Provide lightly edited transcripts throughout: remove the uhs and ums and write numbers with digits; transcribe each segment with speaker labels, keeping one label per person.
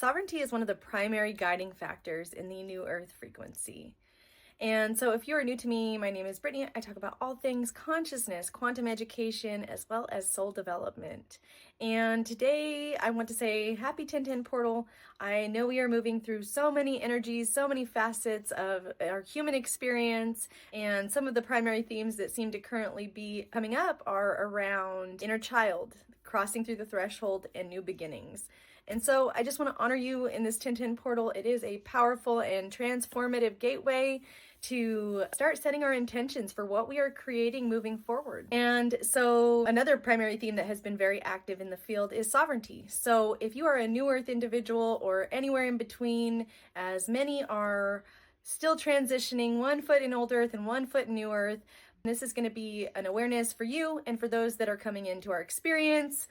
Speaker 1: Sovereignty is one of the primary guiding factors in the New Earth frequency. And so if you are new to me, my name is Brittany. I talk about all things consciousness, quantum education, as well as soul development. And today I want to say happy 1010 portal. I know we are moving through so many energies, so many facets of our human experience, and some of the primary themes that seem to currently be coming up are around inner child, crossing through the threshold, and new beginnings. And so I just want to honor you in this 1010 portal. It is a powerful and transformative gateway to start setting our intentions for what we are creating moving forward. And so another primary theme that has been very active in the field is sovereignty. So if you are a New Earth individual or anywhere in between, as many are still transitioning, one foot in Old Earth and one foot in New Earth, this is going to be an awareness for you and for those that are coming into our experience.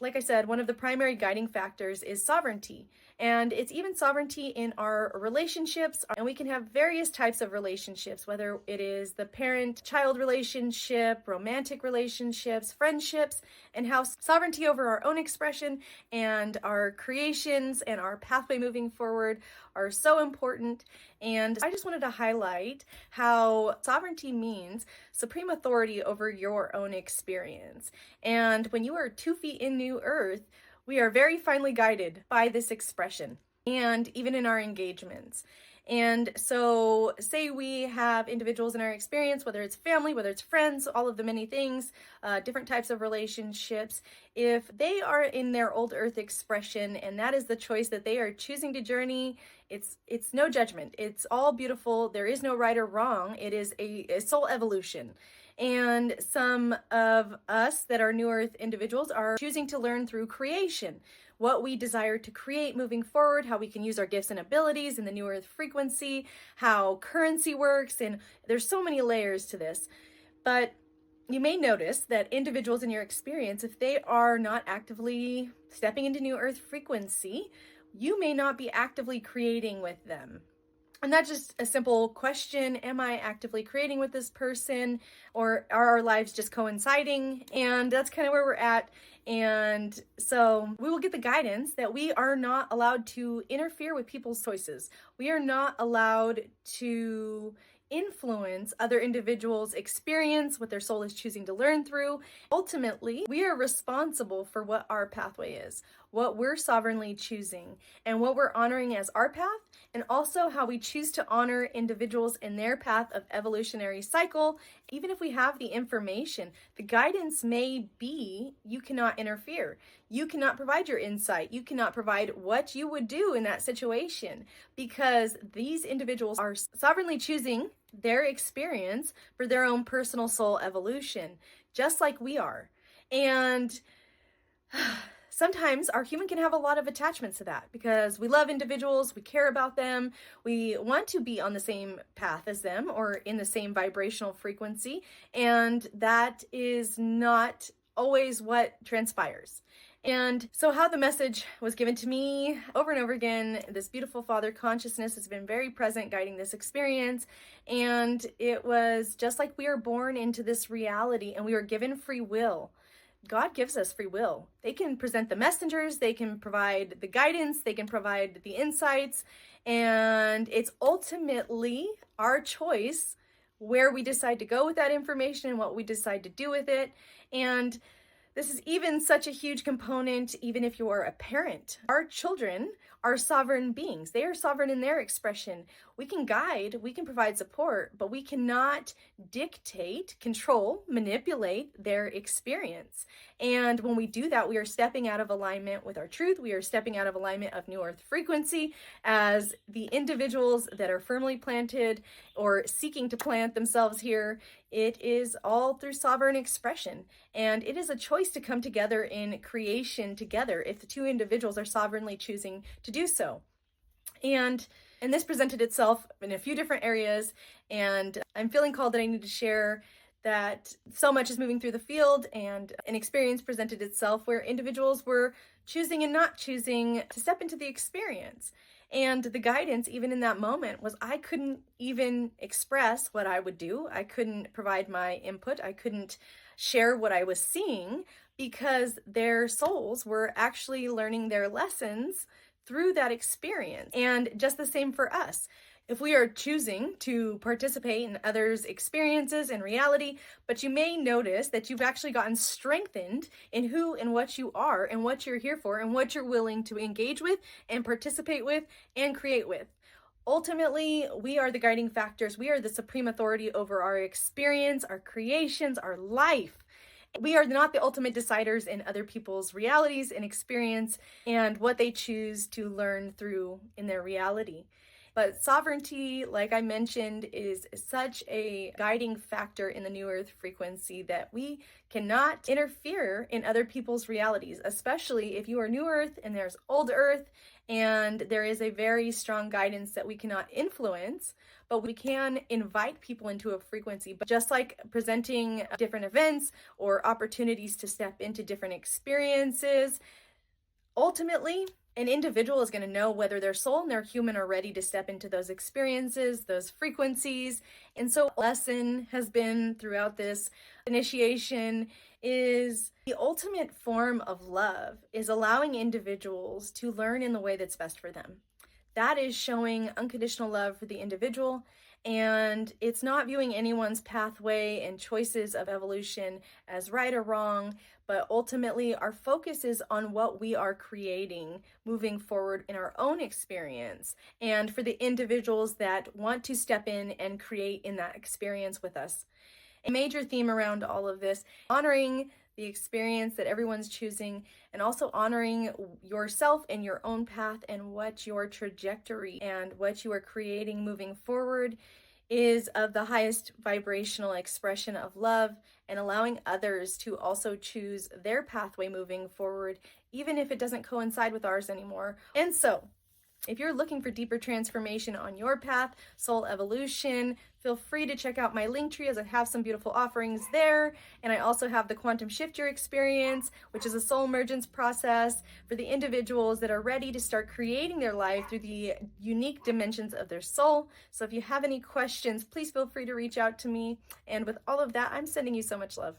Speaker 1: Like I said, one of the primary guiding factors is sovereignty, and it's even sovereignty in our relationships. And we can have various types of relationships, whether it is the parent-child relationship, romantic relationships, friendships, and how sovereignty over our own expression and our creations and our pathway moving forward are so important. And I just wanted to highlight how sovereignty means supreme authority over your own experience. And when you are 2 feet in New Earth, we are very finely guided by this expression, and even in our engagements. And so say we have individuals in our experience, whether it's family, whether it's friends, all of the many things, different types of relationships. If they are in their old earth expression and that is the choice that they are choosing to journey, it's no judgment. It's all beautiful. There is no right or wrong. It is a soul evolution. And some of us that are New Earth individuals are choosing to learn through creation, what we desire to create moving forward, how we can use our gifts and abilities in the New Earth frequency, how currency works, and there's so many layers to this. But you may notice that individuals in your experience, if they are not actively stepping into New Earth frequency, you may not be actively creating with them. And that's just a simple question. Am I actively creating with this person, or are our lives just coinciding? And that's kind of where we're at. And so we will get the guidance that we are not allowed to interfere with people's choices. We are not allowed to influence other individuals' experience, what their soul is choosing to learn through. Ultimately, we are responsible for what our pathway is, what we're sovereignly choosing, and what we're honoring as our path, and also how we choose to honor individuals in their path of evolutionary cycle. Even if we have the information, the guidance may be you cannot interfere. You cannot provide your insight. You cannot provide what you would do in that situation, because these individuals are sovereignly choosing their experience for their own personal soul evolution, just like we are. And sometimes our human can have a lot of attachments to that because we love individuals, we care about them, we want to be on the same path as them or in the same vibrational frequency, and that is not always what transpires. And so how the message was given to me over and over again, this beautiful Father consciousness has been very present guiding this experience. And it was just like we are born into this reality and we are given free will. God gives us free will. They can present the messengers, they can provide the guidance, they can provide the insights, and it's ultimately our choice where we decide to go with that information and what we decide to do with it. And this is even such a huge component, even if you are a parent. Our children are sovereign beings. They are sovereign in their expression. We can guide, we can provide support, but we cannot dictate, control, manipulate their experience. And when we do that, we are stepping out of alignment with our truth. We are stepping out of alignment of New Earth frequency as the individuals that are firmly planted or seeking to plant themselves here. It is all through sovereign expression. And it is a choice to come together in creation together if the two individuals are sovereignly choosing to do so. And this presented itself in a few different areas, and I'm feeling called that I need to share that so much is moving through the field, and an experience presented itself where individuals were choosing and not choosing to step into the experience. And the guidance, even in that moment, was I couldn't even express what I would do. I couldn't provide my input. I couldn't share what I was seeing because their souls were actually learning their lessons through that experience. And just the same for us. If we are choosing to participate in others' experiences and reality, but you may notice that you've actually gotten strengthened in who and what you are and what you're here for and what you're willing to engage with and participate with and create with. Ultimately, we are the guiding factors. We are the supreme authority over our experience, our creations, our life. We are not the ultimate deciders in other people's realities and experience and what they choose to learn through in their reality. But sovereignty, like I mentioned, is such a guiding factor in the New Earth frequency that we cannot interfere in other people's realities, especially if you are New Earth and there's Old Earth, and there is a very strong guidance that we cannot influence, but we can invite people into a frequency. But just like presenting different events or opportunities to step into different experiences, ultimately, an individual is going to know whether their soul and their human are ready to step into those experiences, those frequencies. And so lesson has been throughout this initiation is the ultimate form of love is allowing individuals to learn in the way that's best for them. That is showing unconditional love for the individual, and it's not viewing anyone's pathway and choices of evolution as right or wrong, but ultimately our focus is on what we are creating moving forward in our own experience, and for the individuals that want to step in and create in that experience with us. A major theme around all of this, honoring the experience that everyone's choosing, and also honoring yourself and your own path and what your trajectory and what you are creating moving forward is of the highest vibrational expression of love, and allowing others to also choose their pathway moving forward, even if it doesn't coincide with ours anymore. And so, if you're looking for deeper transformation on your path, soul evolution, feel free to check out my Linktree as I have some beautiful offerings there. And I also have the Quantum Shifter Experience, which is a soul emergence process for the individuals that are ready to start creating their life through the unique dimensions of their soul. So if you have any questions, please feel free to reach out to me. And with all of that, I'm sending you so much love.